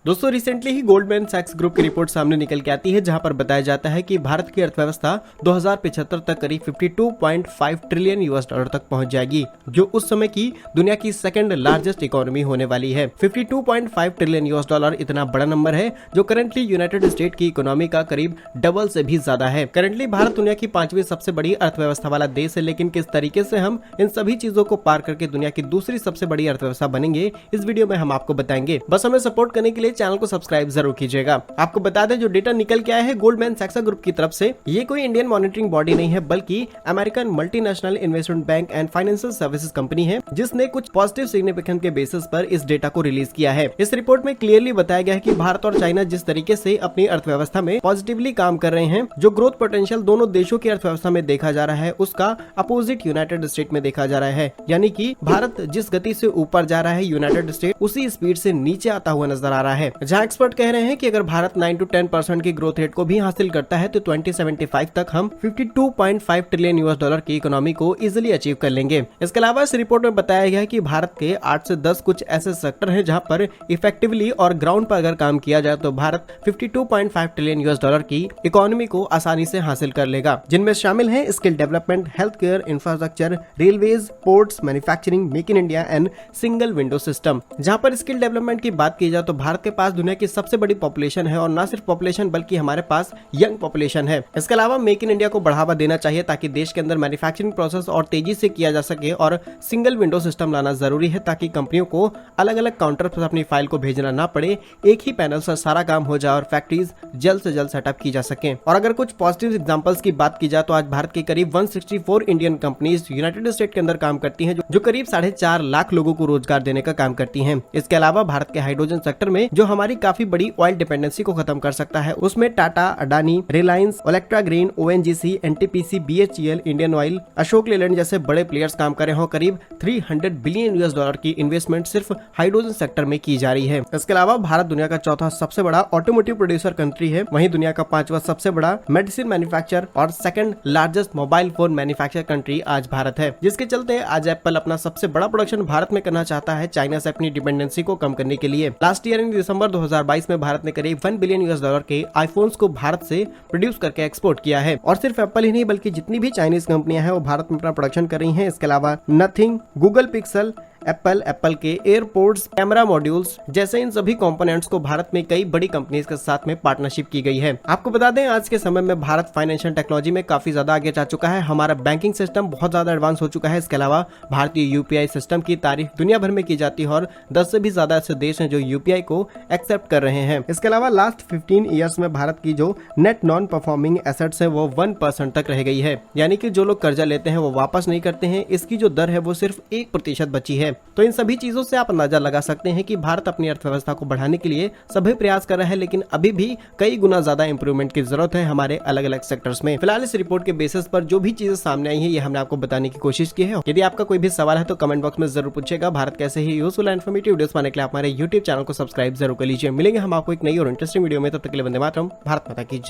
दोस्तों रिसेंटली ही Goldman सैक्स group की report सामने निकल के आती है, जहां पर बताया जाता है कि भारत की अर्थव्यवस्था 2075 तक करीब 52.5 ट्रिलियन यूएस डॉलर तक पहुंच जाएगी, जो उस समय की दुनिया की सेकंड लार्जेस्ट इकोनॉमी होने वाली है। 52.5 ट्रिलियन यूएस डॉलर इतना बड़ा नंबर है जो करंटली यूनाइटेड स्टेट की इकोनॉमी का करीब डबल से भी ज्यादा है। करंटली भारत दुनिया की 5वीं सबसे बड़ी अर्थव्यवस्था वाला देश है, लेकिन किस तरीके से हम इन सभी चीजों को पार करके दुनिया की दूसरी सबसे बड़ी अर्थव्यवस्था बनेंगे, इस वीडियो में हम आपको बताएंगे। बस हमें सपोर्ट करने के लिए चैनल को सब्सक्राइब जरूर कीजिएगा। आपको बता दें, जो डेटा निकल के आया है गोल्डमैन सैक्स ग्रुप की तरफ से, ये कोई इंडियन मॉनिटरिंग बॉडी नहीं है, बल्कि American multinational investment bank and financial services company है, जिसने कुछ पॉजिटिव सिग्निफिकेंस के बेसिस पर इस डेटा को रिलीज किया है। इस रिपोर्ट में क्लियरली बताया गया है कि भारत और चाइना जिस तरीके से अपनी अर्थव्यवस्था में पॉजिटिवली काम कर रहे हैं, जो ग्रोथ पोटेंशियल दोनों देशों की अर्थव्यवस्था में देखा जा रहा है, उसका अपोजिट यूनाइटेड स्टेट में देखा जा रहा है। यानी कि भारत जिस गति से ऊपर जा रहा है, यूनाइटेड स्टेट उसी स्पीड से नीचे आता हुआ नजर आ रहा है। जहां एक्सपर्ट कह रहे हैं कि अगर भारत 9 to 10% की ग्रोथ रेट को भी हासिल करता है तो 2075 तक हम 52.5 ट्रिलियन यूएस डॉलर की इकोनॉमी को इजीली अचीव कर लेंगे। इसके अलावा इस रिपोर्ट में बताया गया है कि भारत के 8 से 10 कुछ ऐसे सेक्टर हैं जहां पर इफेक्टिवली और ग्राउंड पर अगर काम किया जाए तो भारत 52.5 ट्रिलियन यूएस डॉलर की इकोनॉमी को आसानी से हासिल कर लेगा, जिनमें शामिल है skill development, health care, infrastructure, railways, ports, manufacturing, make in India and single window system. जहां पर स्किल डेवलपमेंट की बात की जाए तो भारत के पास दुनिया की सबसे बड़ी पॉपुलेशन है, और ना सिर्फ पॉपुलेशन बल्कि हमारे पास यंग पॉपुलेशन है। इसके अलावा मेक इन इंडिया को बढ़ावा देना चाहिए ताकि देश के अंदर मैन्युफैक्चरिंग प्रोसेस और तेजी से किया जा सके, और सिंगल विंडो सिस्टम लाना जरूरी है ताकि कंपनियों को अलग अलग काउंटर पर अपनी फाइल को भेजना ना पड़े, एक ही पैनल से सारा काम हो जाए और फैक्ट्रीज जल्द से जल्द सेटअप की जा सके। और अगर कुछ पॉजिटिव एग्जांपल्स की बात की जाए तो आज भारत के करीब 164 इंडियन कंपनीज यूनाइटेड स्टेट के अंदर काम करती हैं, जो करीब 4.5 लाख लोगों को रोजगार देने का काम करती हैं। इसके अलावा भारत के हाइड्रोजन सेक्टर में जो हमारी काफी बड़ी ऑयल डिपेंडेंसी को खत्म कर सकता है, उसमें Tata, Adani, Reliance, Olectra green, ONGC, NTPC, BHEL, Indian oil, Ashok Leyland जैसे बड़े प्लेयर्स काम कर रहे हो। करीब 300 बिलियन यूएस डॉलर की इन्वेस्टमेंट सिर्फ हाइड्रोजन सेक्टर में की जा रही है। इसके अलावा भारत दुनिया का चौथा सबसे बड़ा ऑटोमोटिव प्रोड्यूसर कंट्री है, वहीं दुनिया का 5वां सबसे बड़ा मेडिसिन मैन्युफैक्चर और second largest mobile phone manufacture country आज भारत है, जिसके चलते आज एप्पल अपना सबसे बड़ा प्रोडक्शन भारत में करना चाहता है चाइना से अपनी डिपेंडेंसी को कम करने के लिए। लास्ट ईयर इन दिसंबर 2022 में भारत ने करीब 1 बिलियन यूएस डॉलर के आईफोन्स को भारत से प्रोड्यूस करके एक्सपोर्ट किया है। और सिर्फ एप्पल ही नहीं बल्कि जितनी भी चाइनीज कंपनियां हैं वो भारत में अपना प्रोडक्शन कर रही हैं। इसके अलावा नथिंग, गूगल पिक्सल, एप्पल के एयरपोर्ट्स, कैमरा मॉड्यूल्स जैसे इन सभी कंपोनेंट्स को भारत में कई बड़ी कंपनीज के साथ में पार्टनरशिप की गई है। आपको बता दें, आज के समय में भारत फाइनेंशियल टेक्नोलॉजी में काफी ज्यादा आगे जा चुका है। हमारा बैंकिंग सिस्टम बहुत ज्यादा एडवांस हो चुका है। इसके अलावा भारतीय यूपीआई सिस्टम की तारीफ दुनिया भर में की जाती है, और 10 से भी ज्यादा ऐसे देश हैं जो यूपीआई को एक्सेप्ट कर रहे हैं। इसके अलावा लास्ट 15 ईयर्स में भारत की जो नेट नॉन परफॉर्मिंग एसेट्स है वो 1% तक रह गई है, यानी कि जो लोग कर्जा लेते हैं वो वापस नहीं करते हैं। इसकी जो दर है वो सिर्फ 1% बची है। तो इन सभी चीजों से आप अंदाजा लगा सकते हैं कि भारत अपनी अर्थव्यवस्था को बढ़ाने के लिए सभी प्रयास कर रहा है, लेकिन अभी भी कई गुना ज्यादा इंप्रूवमेंट की जरूरत है हमारे अलग अलग सेक्टर्स में। फिलहाल इस रिपोर्ट के बेसिस पर जो भी चीजें सामने आई है ये हमने आपको बताने की कोशिश की है। यदि आपका कोई भी सवाल है तो कमेंट बॉक्स में जरूर पूछेगा। भारत कैसे ही यूजफुल एंड इन्फॉर्मेटिव वीडियोस पाने के लिए आप हमारे यूट्यूब चैनल को सब्सक्राइब जरूर कर लीजिए। मिलेंगे हम आपको एक नई और इंटरेस्टिंग वीडियो में, तब तक के लिए वंदे मातरम, भारत माता की जय।